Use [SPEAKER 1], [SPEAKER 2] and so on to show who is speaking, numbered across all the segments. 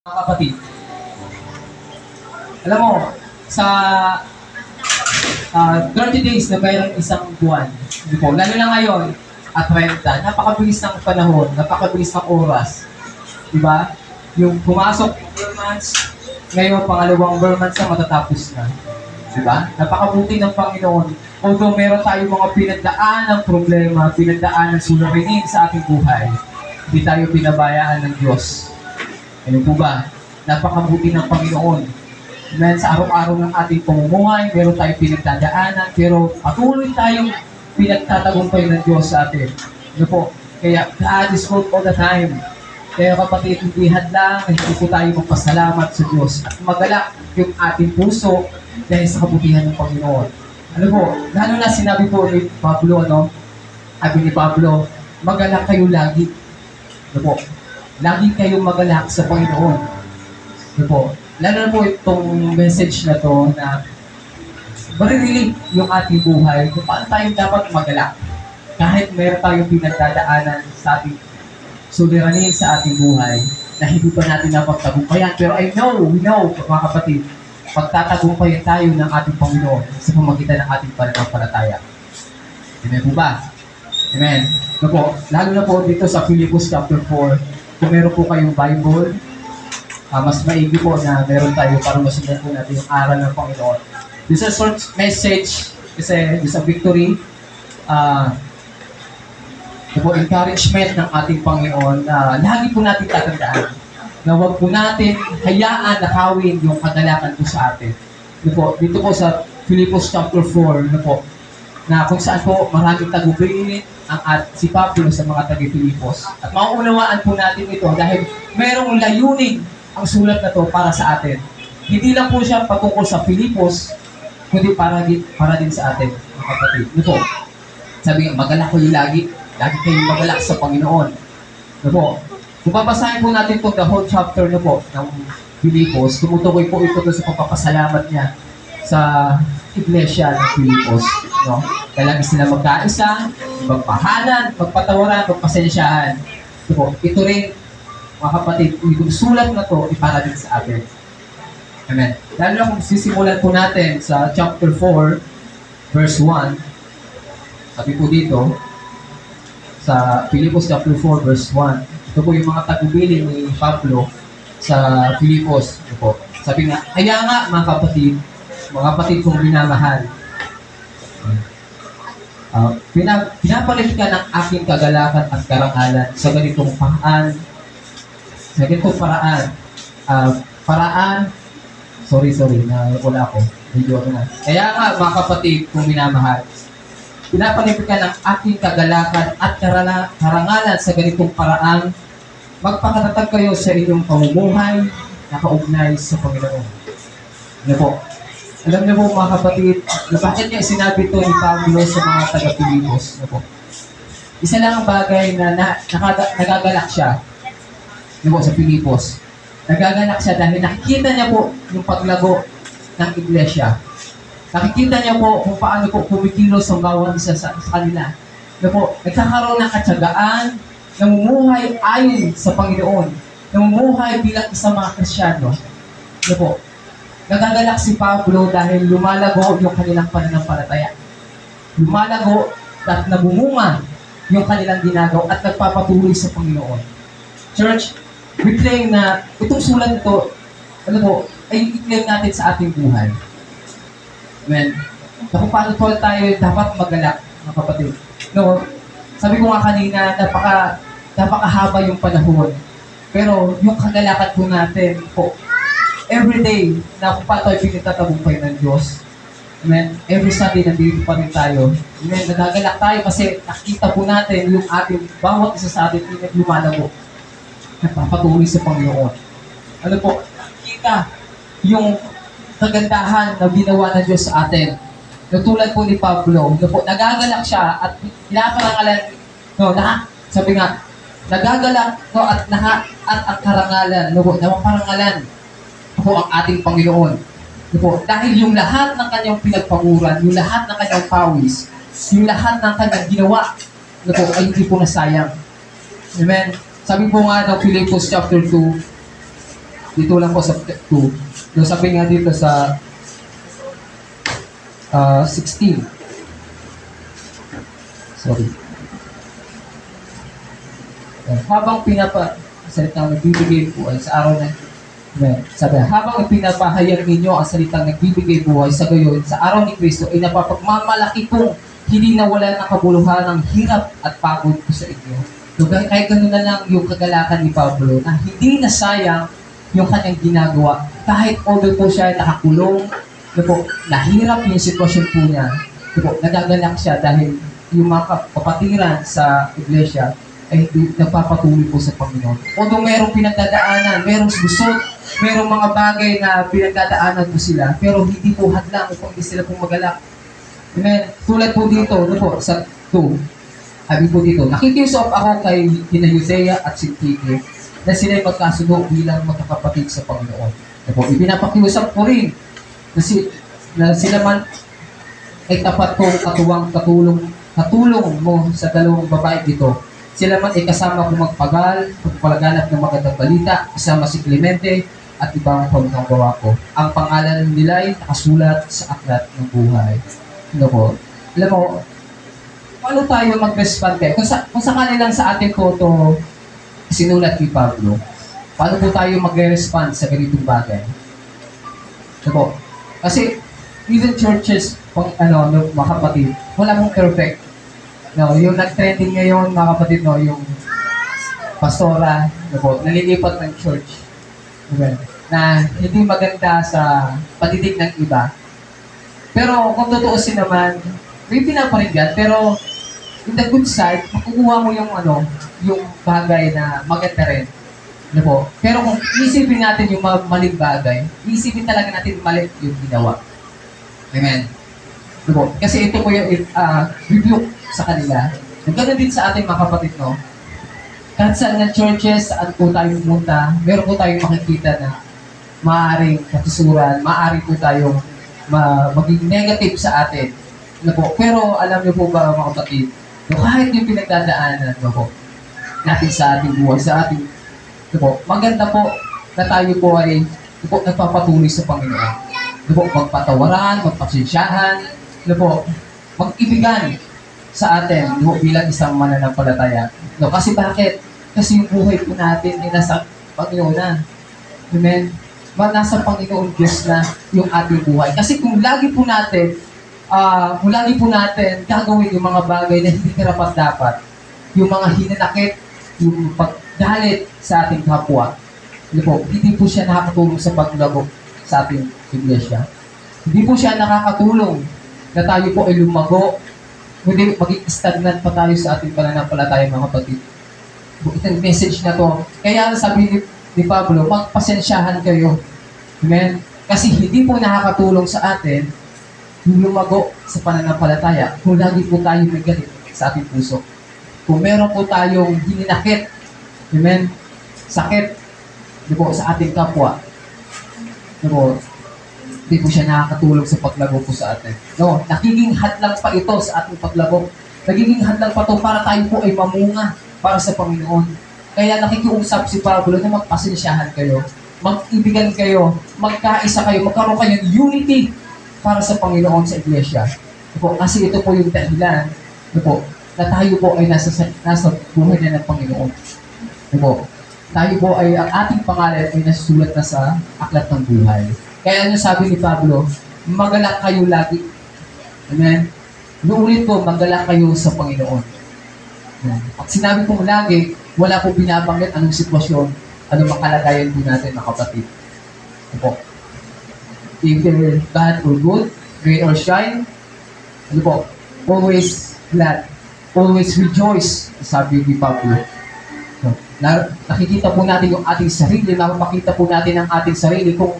[SPEAKER 1] Mga kapatid, alam mo, sa 30 days na mayroong isang buwan, hindi po, lalo na ngayon, at 30, napakabilis ng panahon, napakabilis ng oras. Diba? Yung pumasok yung bare months, ngayon, pangalawang bare months na matatapos na. Diba? Napakabuti ng Panginoon. Although meron tayong mga pinagdaan ng problema, pinagdaan ng suliranin sa ating buhay, hindi tayo pinabayaan ng Diyos. Ano po ba? Napakabuti ng Panginoon. Amen. Sa araw-araw ng ating pamumuhay, meron tayong pinagdadaanan, pero patuloy tayong pinagtatagumpay ng Diyos sa atin. Ano po? Kaya God is good all the time. Kaya kapatid, hindi hadlang, hindi po tayo magpasalamat sa Diyos at magalak yung ating puso dahil sa kabutihan ng Panginoon. Ano po? Lalo na sinabi po ni Pablo, sabi ni Pablo, magalak kayo lagi. Ano po? Lagi kayong magalak sa Panginoon. Ano po? Lalo na po itong message na to na marirelate yung ating buhay kung paano tayo dapat magalak. Kahit meron tayong pinagdadaanan sa ating suliranin sa ating buhay na hindi pa natin napagtagumpayan. Pero we know, mga kapatid, pagtatagumpayan tayo ng ating Panginoon sa pamagitan ng ating pananampalataya. Amen po ba? Amen. No po, lalo na po dito sa Philippians chapter 4, kung meron po kayong Bible, mas maigi po na meron tayo para masundan po natin yung aral ng Panginoon. This is a short message, kasi this is a victory, encouragement ng ating Panginoon na lagi po natin tatandaan na huwag po natin hayaan nakawin yung kagalakan po sa atin. Dito po sa Philippians chapter 4, na kung saan po maraming tagubilin si Pablo sa mga taga-Filipos. At mauunawaan po natin ito dahil merong layunin ang sulat na to para sa atin. Hindi lang po siya patungkol sa Filipos, kundi para din sa atin, mga kapatid. Sabi nga, magalak kayo lagi kayong magalak sa Panginoon. Kung babasahin po natin itong the whole chapter ng Filipos, tumutukoy po ito sa pagpapasalamat niya sa iglesia ng Filipos. Kailangan sila magkaisa, magpahalan, magpatawaran, magpasensyahan. Ito rin, mga kapatid, itong sulat na to para din sa atin. Amen. Lalo na kung sisimulan po natin sa chapter 4, verse 1, sabi po dito, sa Filipos chapter 4, verse 1, ito po yung mga tagubilin ni Pablo sa Filipos. Sabi nga, kaya nga mga kapatid kong minamahal, pinapalit ka ng aking kagalakan at karangalan sa ganitong paraan. Wala ako. Kaya nga mga kapatid kong minamahal, pinapalit ka ng aking kagalakan at karangalan sa ganitong paraan, magpakatatag kayo sa inyong pamumuhay na kaugnay sa Panginoon. Alam niyo po mga kapatid, na bakit niya sinabi ito ni Pablo sa mga taga-Filipos? Isa lang ang bagay na nagagalak siya sa Filipos. Nagagalak siya dahil nakikita niya po yung paglago ng iglesia. Nakikita niya po kung paano po kumikilos ang bawat isa sa kanila. Nagkakaroon ng katsagaan, namumuhay ayon sa Panginoon, namumuhay bilang isang mga Kristyano. Nagagalak si Pablo dahil lumalago yung kanilang pananampalataya. Lumalago at nabumunga yung kanilang ginagawa at nagpapatuloy sa Panginoon. Church, we claim na itong sulat nito, ay i-claim natin sa ating buhay. Amen. Kung paano tayo dapat magalak, mga kapatid. Sabi ko nga kanina, napakahaba yung panahon. Pero yung kagalakan po natin everyday na kung paano tayo pinagtatagumpay ng Diyos. Amen. Every Sunday nandito pa rin tayo. Amen. Nagagalak tayo kasi nakita po natin yung ating bawat isa sa atin lumalago. Nagpapatuloy sa Panginoon. Nakita yung kagandahan na ginawa ng Diyos sa atin. Tulad po ni Pablo, nagagalak siya at pinaparangalan, sabi nga, nagagalak at ang karangalan, napaparangalan ang ating Panginoon. Dahil yung lahat ng kanyang pinagpaguran, yung lahat ng kanyang pawis, yung lahat ng kanyang ginawa, ay hindi po nasayang. Amen. Sabi po nga ng Philippians chapter 2, Dito lang po sa 2. So, sabi nga dito sa 16. Sorry. Habang salitang nagbibigay buhay sa araw na sabi, habang ipinapahayag ninyo ang salitang nagbibigay buhay sa gayon sa araw ni Kristo ay napapagmamalaki kong hindi nawala ng kabuluhan ng hirap at pagod ko sa inyo. So, kahit gano'n na lang yung kagalakan ni Pablo na hindi nasayang yung kanyang ginagawa. Kahit although po siya nakakulong, nahirap yung sitwasyon po niya, nagagalak siya dahil yung mga kapatiran sa iglesia ay nagpapatuloy po sa Panginoon. Although merong pinagdadaanan, merong lusot, merong mga bagay na pinagdadaanan po sila, pero hindi po hadlang upang hindi sila pong magalak. Amen. Tulad po dito, sa 2, sabi po dito, nakikiusap ako kay Hosea at Syntyche na sila'y magkasundo bilang magkakapatid sa Panginoon. Ipinapakiusap ko rin na sila man ay tapat kong katulong mo sa dalawang babae dito. Sila man ay kasama kong magpagal, pagpalaganap ng magandang balita, kasama si Clemente at ibang pagkagawa ko. Ang pangalan nila ay nakasulat sa aklat ng buhay. Alam mo, paano tayo mag-respond kayo? Kung sakali lang sa ating photo sinulat ni Pablo, paano po tayo mag-respond sa ganitong bagay? Kasi even churches, mga kapatid, wala mong perfect. Yung nag-trending ngayon, mga kapatid, yung pastora, nalilipat ng church, na hindi maganda sa patitig ng iba. Pero kung tutuusin naman, may pinaparinggan, pero in the good side, makukuha mo yung bagay na maganda rin. Pero kung isipin natin yung maling bagay, isipin talaga natin mali yung ginawa. Amen. Kasi ito po yung review sa kanila. Ganoon din sa ating mga kapatid, kahit saan ng churches, saan po tayo pumunta, meron po tayong makikita na maaaring katisuran, maaari po tayong maging negative sa atin. Pero alam niyo po ba, mga kapatid, kahit yung pinagdadaanan natin sa ating buhay, sa ating maganda po na tayo po ay nagpapatuloy sa Panginoon. Magpatawaran, magpasensyahan, mag-ibigan sa atin bilang isang mananampalataya. Kasi bakit? Kasi yung buhay po natin ay nasa Panginoon na. Amen? Nasa Panginoon Diyos na yung ating buhay. Kasi kung lagi po natin gagawin yung mga bagay na hindi karapat-dapat, yung mga hinanakit, yung paggalit sa ating kapwa, hindi po siya nakakatulong sa paglago sa ating iglesia. Hindi po siya nakakatulong na tayo po ay lumago, hindi maging stagnant pa tayo sa ating pananampalataya, mga kapatid. Itong message na to, kaya sabi ni Pablo, magpasensyahan kayo. Amen? Kasi hindi po nakakatulong sa atin yung lumago sa pananampalataya kung lagi po tayo may galit sa ating puso. Kung meron po tayong hininakit, amen, sakit, sa ating kapwa, hindi po siya nakakatulong sa paglago po sa atin. Nagiging hadlang pa ito sa ating paglago. Nagiging hadlang pa ito para tayo po ay mamunga para sa Panginoon. Kaya nakikiusap si Pablo na magpasensyahan kayo, mag-ibigan kayo, magkaisa kayo, magkaroon kayo ng unity para sa Panginoon sa iglesia. Kasi ito po yung dahilan na tayo po ay nasa buhay na ng Panginoon. Tayo po ay, ang ating pangalan ay nasusulat na sa aklat ng buhay. Kaya ano sabi ni Pablo, magalak kayo lagi. Amen? Nuulit po, magalak kayo sa Panginoon. Pag sinabi pong lagi, wala po binabanggit anong sitwasyon, anong makalagayan po natin, mga kapatid. Either bad or good, rain or shine, always glad, always rejoice, sabi ni Pablo. Nakikita po natin yung ating sarili, nakapakita po natin ang ating sarili kung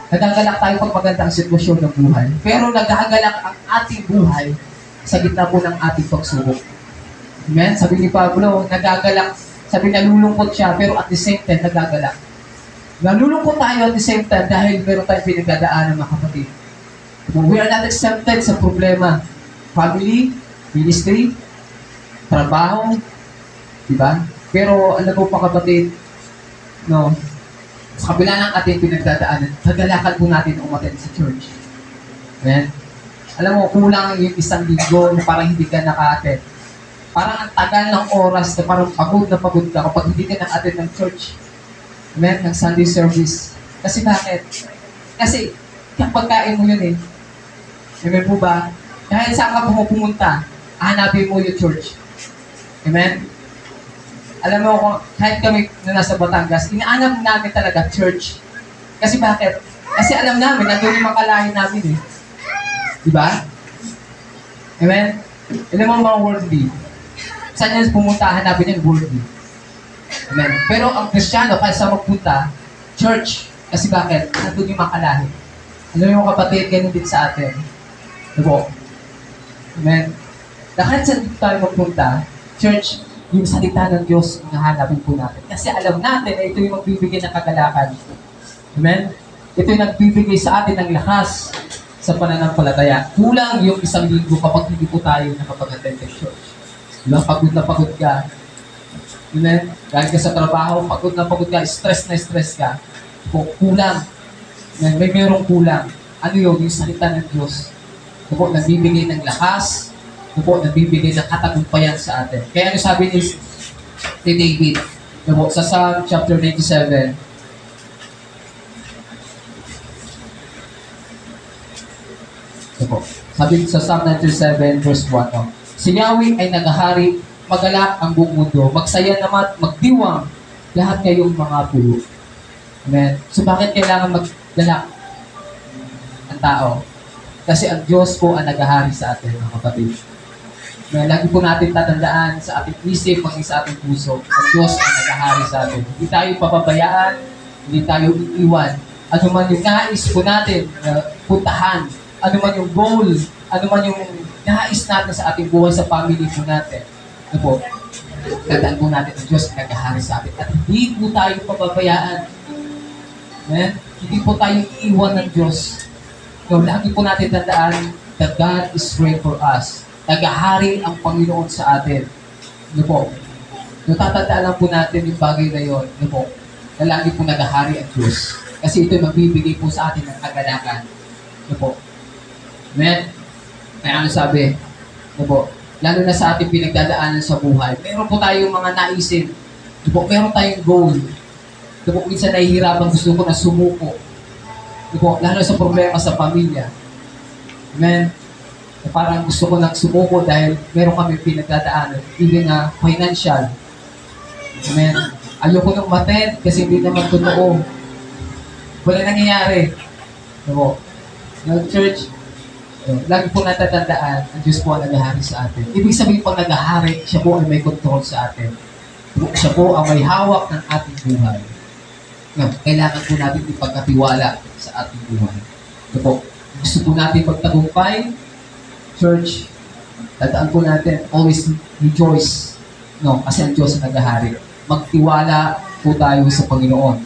[SPEAKER 1] nagagalak tayo pag maganda ang sitwasyon ng buhay. Pero nagagalak ang ating buhay sa gitna po ng ating pagsubok. Amen? Sabi ni Pablo, nagagalak, sabi nalulungkot siya, pero at the same time, nagagalak. Nalulungkot tayo at the same time dahil meron tayong pinagdadaanan, mga kapatid. We are not accepted sa problema. Family, ministry, trabaho, diba? Pero alam po, mga kapatid, Sa kabila ng ating pinagdadaanan, kagalakan po natin umattend sa church. Amen? Alam mo, kulang yung isang linggo na parang hindi ka naka-attend. Parang ang tagal ng oras na parang pagod na pagod ka kapag hindi ka naka-attend ng church. Amen? Ng Sunday service. Kasi bakit? Kasi pagkain mo yun eh. Amen po ba? Kahit saan ka pumunta, hanapin mo yung church. Amen? Alam mo, kahit kami na nasa Batangas, inaanap namin talaga church. Kasi bakit? Kasi alam namin, nandun yung makalahin namin eh. Diba? Amen? Alam mo mga worldly. Saan yan pumunta, hanapin yung worldly. Amen? Pero ang Kristiyano, kahit saan magpunta, church. Kasi bakit? Nandun yung makalahin. Alam mo kapatid, ganun din sa atin. Diba? Amen? Kahit saan tayo magpunta, church, yung salita ng Diyos, hinahanapin po natin. Kasi alam natin na ito yung magbibigay ng kagalakan. Amen? Ito yung nagbibigay sa atin ng lakas sa pananampalataya. Kulang yung isang linggo kapag hindi po tayo nakapag-attend ng church. Diba? Pagod na pagod ka. Amen? Dahil ka sa trabaho, pagod na pagod ka, stress na stress ka. Kulang. Amen? May merong kulang. Ano yun? Yung salita ng Diyos. Ito po, nagbibigay ng lakas. Ito po, nagbibigay ng katagumpayan sa atin. Kaya ano sabi ni David? Ito po, sa Psalm chapter 97, ito po, sabi sa Psalm 97 verse 1, no? Si Yahweh ay naghahari, magalak ang buong mundo, magsaya naman, magdiwang lahat kayong mga pulo. Amen? So bakit kailangan maggalak ang tao? Kasi ang Diyos po ang naghahari sa atin, mga kapatid. Lagi po natin tatandaan sa ating isip, maging sa ating puso, ang Diyos ang naghahari sa atin. Hindi tayo papabayaan, hindi tayo iiwan. Ano man yung nais po natin puntahan, ano man yung goal, ano man yung nais natin sa ating buhay, sa family po natin. Ano po? Tandaan po natin ang Diyos ang naghahari sa atin. At hindi po tayo papabayaan. Amen? Hindi po tayo iiwan ng Diyos. So, lagi po natin tandaan that God is praying for us. Naghahari ang Panginoon sa atin. Ano po? Natatandaan lang po natin yung bagay na yun. Ano po? Na lagi po naghahari ang Diyos. Kasi ito magbibigay po sa atin ng kagalakan. Ano po? Amen? Kaya ano sabi? Ano po? Lalo na sa ating pinagdadaanan sa buhay. Meron po tayong mga naisip. Ano po? Meron tayong goal. Ano po? Minsan nahihirapan, gusto ko na sumuko. Ano po? Lalo sa problema sa pamilya. Amen? Parang gusto ko nang sumuko dahil meron kami pinagdadaanan. Even na financial. Amen? Ayoko nang umattend kasi hindi naman totoo. Wala nangyayari. Ano po? Church, lagi po natatandaan, ang Diyos po ang naghahari sa atin. Ibig sabihin po naghahari, siya po ang may control sa atin. Siya po ang may hawak ng ating buhay. No, kailangan po natin ipagkatiwala sa ating buhay. Ito po, gusto po natin magtagumpay, church, tandaan po natin, always rejoice. No, kasi ang Diyos ang naghahari. Magtiwala po tayo sa Panginoon.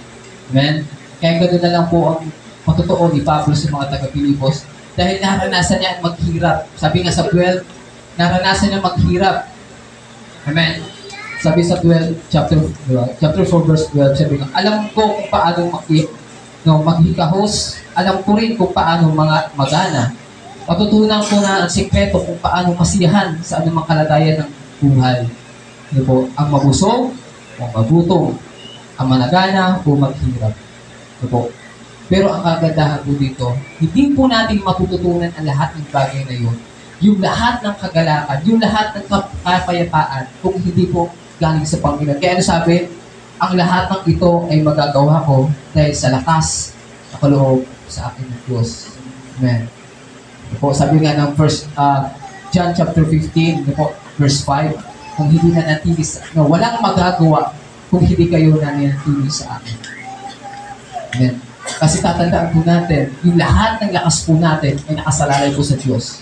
[SPEAKER 1] Amen? Kaya ganoon na lang po ang patotoo ni Pablo sa mga taga-Pilipos. Dahil naranasan niya maghirap. Sabi nga sa 12, naranasan niya maghirap. Amen. Sabi sa 12, chapter 4, verse 12, sabi nga, alam ko kung paano maghikahos, alam ko rin kung paano magana. Patutunan ko na ang sikreto kung paano masiyahan sa anumang kalagayan ng buhay. Ano po, ang mabusog, o magutom, ang managana, o maghirap. Ano po, pero ang kagandahan po dito, hindi po natin matututunan ang lahat ng bagay na yun. Yung lahat ng kagalakan, yung lahat ng kapayapaan, kung hindi po galing sa Panginoon. Kaya ano sabi? Ang lahat ng ito ay magagawa ko dahil sa lakas na kaloob sa akin ng Diyos. Amen. Po, sabi nga ng John chapter 15, po, verse 5, kung hindi na natili walang magagawa kung hindi kayo na natili sa akin. Amen. Kasi tatandaan po natin, yung lahat ng lakas po natin ay nakasalalay po sa Diyos.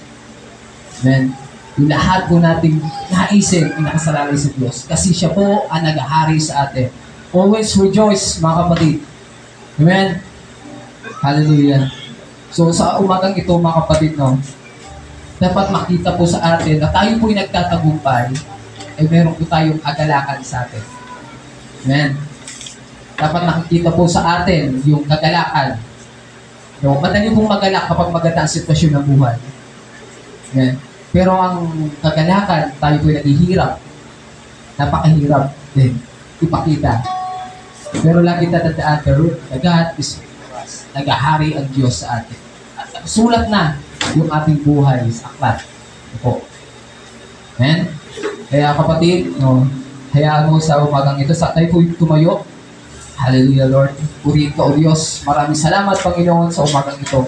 [SPEAKER 1] Amen. Yung lahat po natin naisip ay nakasalalay sa Diyos. Kasi siya po ang naghahari sa atin. Always rejoice, mga kapatid. Amen. Hallelujah. So sa umagang ito, mga kapatid, no, dapat makita po sa atin na tayo po yung nagtatagumpay ay meron po tayong agalakan sa atin. Amen. Dapat nakikita po sa atin yung kagalakan. No, madali pong magalak kapag maganda ang sitwasyon ng buhay. Yan. Pero ang kagalakan, tayo po'y naghihirap. Napakahirap din ipakita. Pero lagi tatandaan, the root, the God is with us. Nagahari ang Diyos sa atin. At sulat na yung ating buhay sa aklat. Ito. Amen? Kaya kapatid, no, hayaan mo sa umagang ito, sa tayo po'y tumayo. Hallelujah, Lord. Purihin ka, O Diyos. Maraming salamat, Panginoon, sa umagang ito.